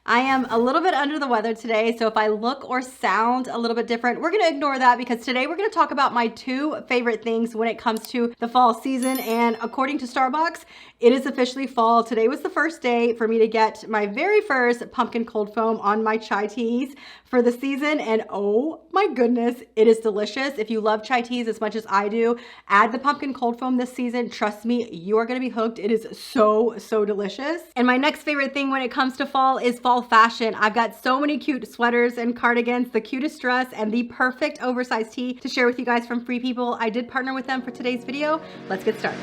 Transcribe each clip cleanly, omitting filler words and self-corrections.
I am a little bit under the weather today, so if I look or sound a little bit different, we're gonna ignore that because today we're gonna talk about my two favorite things when it comes to the fall season. And according to Starbucks, it is officially fall. Today was the first day for me to get my very first pumpkin cold foam on my chai teas for the season. And oh my goodness, it is delicious. If you love chai teas as much as I do, add the pumpkin cold foam this season. Trust me, you are gonna be hooked. It is so delicious. And my next favorite thing when it comes to fall is fall fashion. I've got so many cute sweaters and cardigans, the cutest dress, and the perfect oversized tee to share with you guys from Free People. I did partner with them for today's video. Let's get started.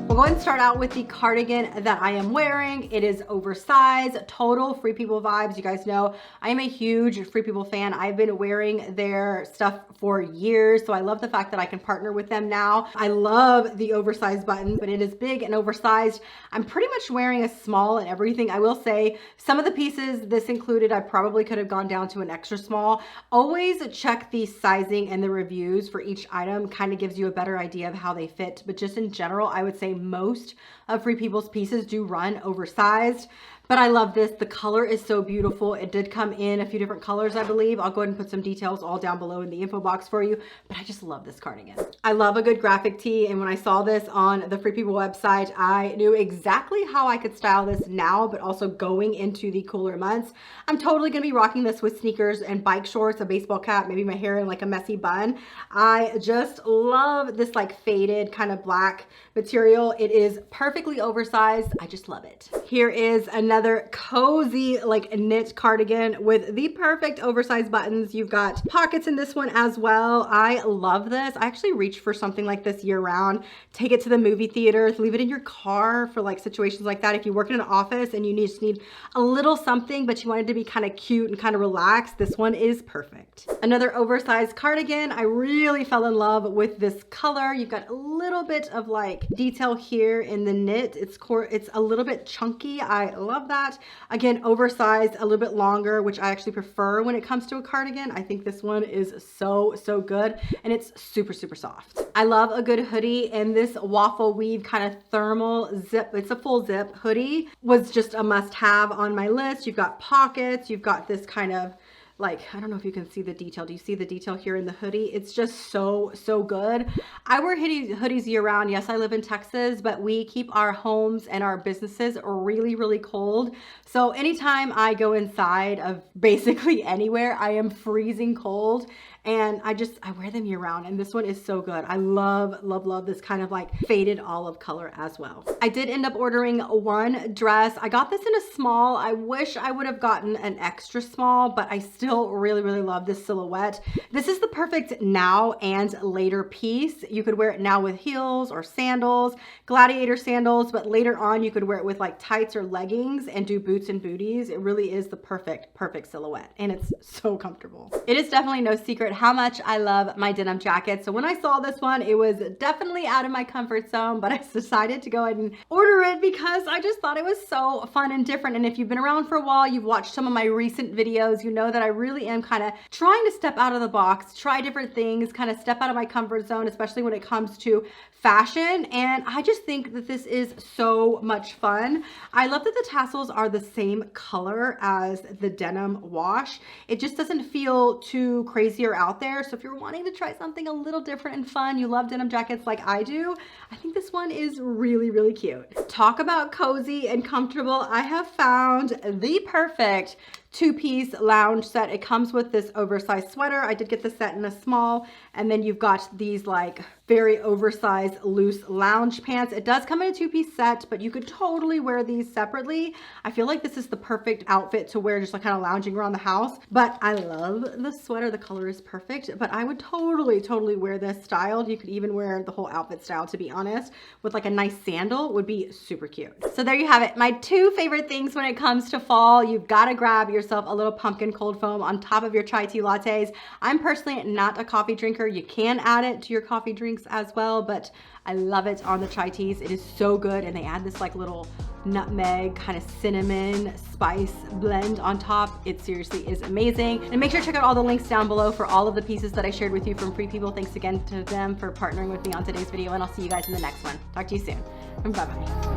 We'll go ahead and start out with the cardigan that I am wearing. It is oversized, total Free People vibes. You guys know I am a huge Free People fan. I've been wearing their stuff for years, so I love the fact that I can partner with them now. I love the oversized button, but it is big and oversized. I'm pretty much wearing a small and everything. I will say some of the pieces this included, I probably could have gone down to an extra small. Always check the sizing and the reviews for each item. Kind of gives you a better idea of how they fit, but just in general, I would say most of Free People's pieces do run oversized. But I love this. The color is so beautiful. It did come in a few different colors, I believe. I'll go ahead and put some details all down below in the info box for you. But I just love this cardigan. I love a good graphic tee. And when I saw this on the Free People website, I knew exactly how I could style this now, but also going into the cooler months. I'm totally going to be rocking this with sneakers and bike shorts, a baseball cap, maybe my hair in like a messy bun. I just love this like faded kind of black material. It is perfectly oversized. I just love it. Here is another cozy like knit cardigan with the perfect oversized buttons. You've got pockets in this one as well. I love this. I actually reach for something like this year round. Take it to the movie theater, leave it in your car for like situations like that. If you work in an office and you just need a little something, but you want it to be kind of cute and kind of relaxed, this one is perfect. Another oversized cardigan. I really fell in love with this color. You've got a little bit of like detail here in the knit. It's a little bit chunky. I love that. Again, oversized, a little bit longer, which I actually prefer when it comes to a cardigan. I think this one is so good, and it's super soft. I love a good hoodie, and this waffle weave kind of thermal zip, it's a full zip hoodie, was just a must-have on my list. You've got pockets, you've got this kind of like, I don't know if you can see the detail. Do you see the detail here in the hoodie? It's just so good. I wear hoodies year round. Yes, I live in Texas, but we keep our homes and our businesses really cold. So anytime I go inside of basically anywhere, I am freezing cold. And I wear them year round, and this one is so good. I love this kind of like faded olive color as well. I did end up ordering one dress. I got this in a small. I wish I would have gotten an extra small, but I still really love this silhouette. This is the perfect now and later piece. You could wear it now with heels or sandals, gladiator sandals, but later on you could wear it with like tights or leggings and do boots and booties. It really is the perfect silhouette, and it's so comfortable. It is definitely no secret how much I love my denim jacket. So when I saw this one, it was definitely out of my comfort zone, but I decided to go ahead and order it because I just thought it was so fun and different. And if you've been around for a while, you've watched some of my recent videos, you know that I really am kind of trying to step out of the box, try different things, kind of step out of my comfort zone, especially when it comes to fashion. And I just think that this is so much fun. I love that the tassels are the same color as the denim wash. It just doesn't feel too crazy or out there. So if you're wanting to try something a little different and fun, you love denim jackets like I do, I think this one is really cute. Talk about cozy and comfortable. I have found the perfect two-piece lounge set. It comes with this oversized sweater. I did get the set in a small, and then you've got these like very oversized loose lounge pants. It does come in a two-piece set, but you could totally wear these separately. I feel like this is the perfect outfit to wear just like kind of lounging around the house, but I love the sweater. The color is perfect, but I would totally wear this styled. You could even wear the whole outfit style, to be honest, with like a nice sandal would be super cute. So there you have it. My two favorite things when it comes to fall. You've got to grab yourself a little pumpkin cold foam on top of your chai tea lattes. I'm personally not a coffee drinker. You can add it to your coffee drinks as well, but I love it on the chai teas. It is so good, and they add this like little nutmeg, kind of cinnamon spice blend on top. It seriously is amazing. And make sure to check out all the links down below for all of the pieces that I shared with you from Free People. Thanks again to them for partnering with me on today's video, and I'll see you guys in the next one. Talk to you soon. Bye-bye.